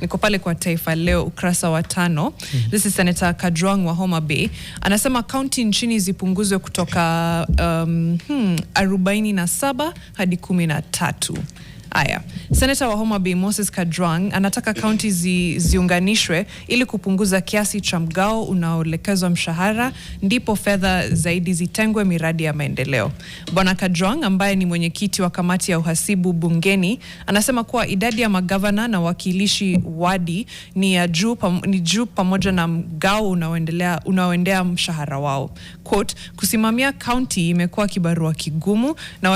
niko pale kwa Taifa Leo ukurasa wa 5. This is Senator Kajwang wa Homa Bay. Anasema Kaunti nchini zipunguzwe kutoka 47 hadi 13. Aya. Senator wa Homa Bay Moses Kajwang anataka kaunti ziunganishwe ili kupunguza kiasi cha mgao unaoelekezwa mshahara, ndipo fedha zaidi zitengwe miradi ya maendeleo. Bwana Kajwang ambaye ni mwenyekiti wa kamati ya uhasibu bungeni anasema kuwa idadi ya magavana na wakilishi wadi ni juu pamoja na mgao unaoendea mshahara wao. Quote, kusimamia kaunti imekuwa kibarua kigumu na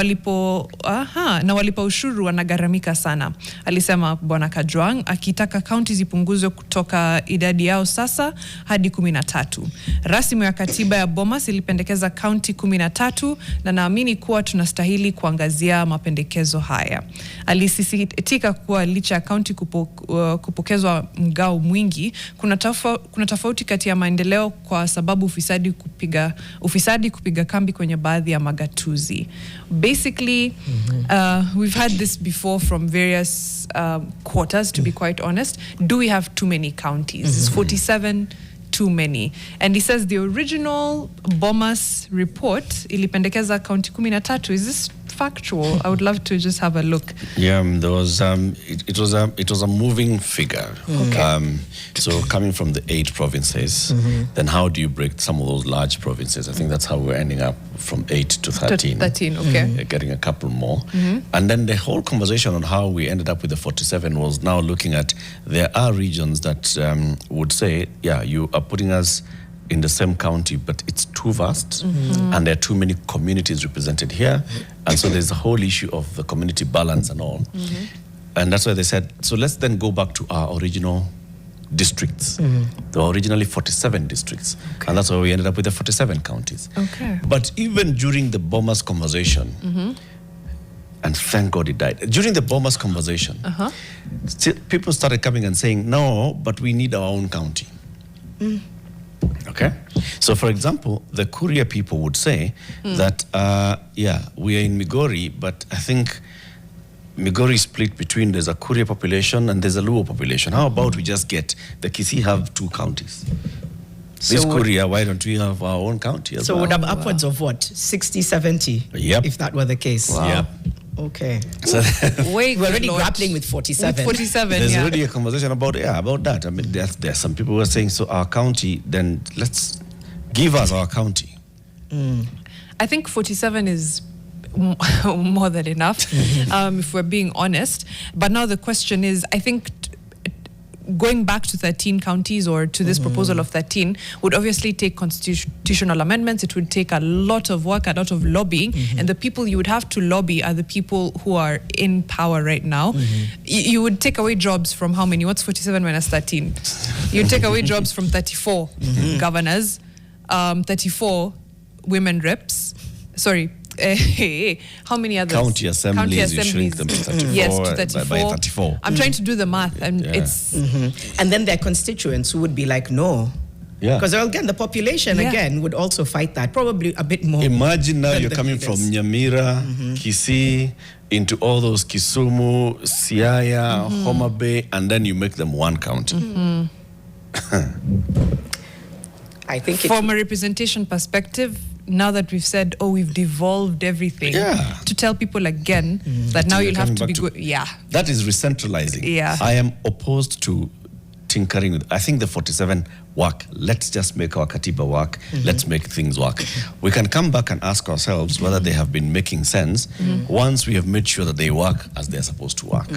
walipa ushuru wanagaramika sana, alisema Bwana Kajwang, akitaka kaunti zipunguzwe kutoka idadi yao sasa hadi 13. Rasimu ya katiba ya Bomas ilipendekeza kaunti 13 na naamini kuwa tunastahili kuangazia mapendekezo haya. Alisisitiza kuwa licha ya kaunti kupokezwa mgao mwingi, kuna tofauti kati ya maendeleo kwa sababu ufisadi kupiga kambi kwenye baadhi ya magatuzi. Basically, we've had this before from various quarters, to be quite honest. Do we have too many counties? Is 47 too many? And he says the original Bomas report ilipendekeza county 13. Is this factual? I would love to just have a look. Yeah, there was it was a moving figure. Okay. So coming from the 8 provinces, then how do you break some of those large provinces? I think that's how we're ending up from 8 to 13. 13, okay. Getting a couple more. And then the whole conversation on how we ended up with the 47 was now looking at, there are regions that would say, yeah, you are putting us in the same county, but it's too vast, and there are too many communities represented here, and so there's a whole issue of the community balance and all. And that's why they said, so let's then go back to our original districts. There were originally 47 districts, and that's why we ended up with the 47 counties. Okay. But even during the Bomas conversation, and thank God it died. During the Bomas conversation, still, people started coming and saying, no, but we need our own county. Okay, so for example, the Kuria people would say that, yeah, we are in Migori, but I think Migori is split between, there's a Kuria population and there's a Luo population. How about we just get the Kisii have 2 counties? So this Kuria, why don't we have our own county as well? So would have upwards of what, 60, 70? Yep. If that were the case. Wow. Yep. Okay. So we're already grappling with 47. With 47, there's already a conversation about that. I mean, there's some people who are saying, so our county, then let's give us our county. I think 47 is more than enough, if we're being honest. But now the question is, I think going back to 13 counties or to this proposal of 13 would obviously take constitutional amendments. It would take a lot of work, a lot of lobbying, and the people you would have to lobby are the people who are in power right now. You would take away jobs from how many? What's 47 minus 13? You'd take away jobs from 34 governors, 34 women reps. Sorry. How many others? County assemblies, you shrink them to 34. Yes, to 34. By 34. I'm trying to do the math, and it's... And then their constituents who would be like, no. Yeah. Because again, the population again would also fight that, probably a bit more. Imagine now you're coming from Nyamira, Kisii, into all those Kisumu, Siaya, Homa Bay, and then you make them one county. I think from a representation perspective, now that we've said, oh, we've devolved everything, to tell people again that now you'll have to be good. Yeah. That is recentralizing. Yeah. I am opposed to tinkering with, I think the 47 work. Let's just make our Katiba work. Let's make things work. We can come back and ask ourselves whether they have been making sense once we have made sure that they work as they're supposed to work.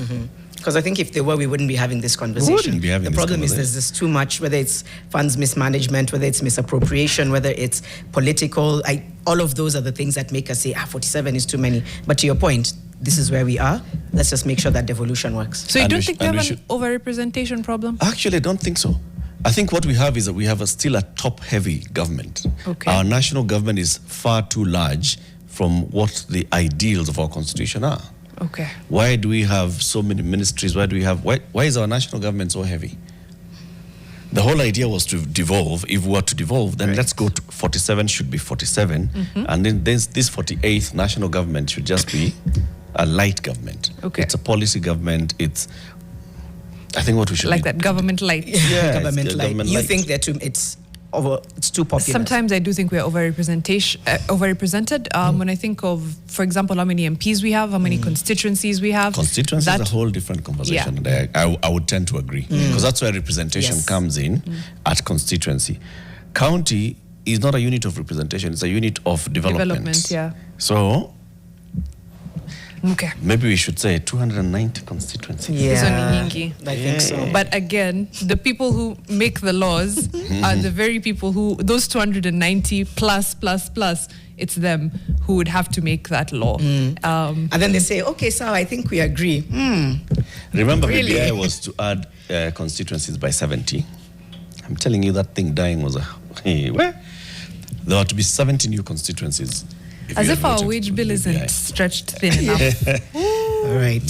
Because I think if they were, we wouldn't be having this conversation. The problem is there's just too much, whether it's funds mismanagement, whether it's misappropriation, whether it's political. All of those are the things that make us say, 47 is too many. But to your point, this is where we are. Let's just make sure that devolution works. So you don't think we have an over-representation problem? Actually, I don't think so. I think what we have is that we have still a top-heavy government. Okay. Our national government is far too large from what the ideals of our constitution are. Okay. Why do we have so many ministries? Why is our national government so heavy? The whole idea was to devolve. If we were to devolve, then let's go to 47 should be 47. And then this 48th national government should just be a light government. Okay. It's a policy government. I think what we should like that government light. Yeah, government light. government You light. think that it's too popular? Sometimes I do think we're overrepresented. When I think of, for example, how many MPs we have, how many constituencies we have. Constituency is a whole different conversation. Yeah. I would tend to agree because that's where representation comes in at constituency. County is not a unit of representation; it's a unit of development. Yeah. So. Okay. Maybe we should say 290 constituencies. Yeah, I think so. But again, the people who make the laws are the very people who, those 290 plus, it's them who would have to make that law. And then they say, okay, so I think we agree. Remember, Really? BBI was to add constituencies by 70. I'm telling you, that thing dying was there were to be 70 new constituencies. As if our wage bill isn't stretched thin enough. All right.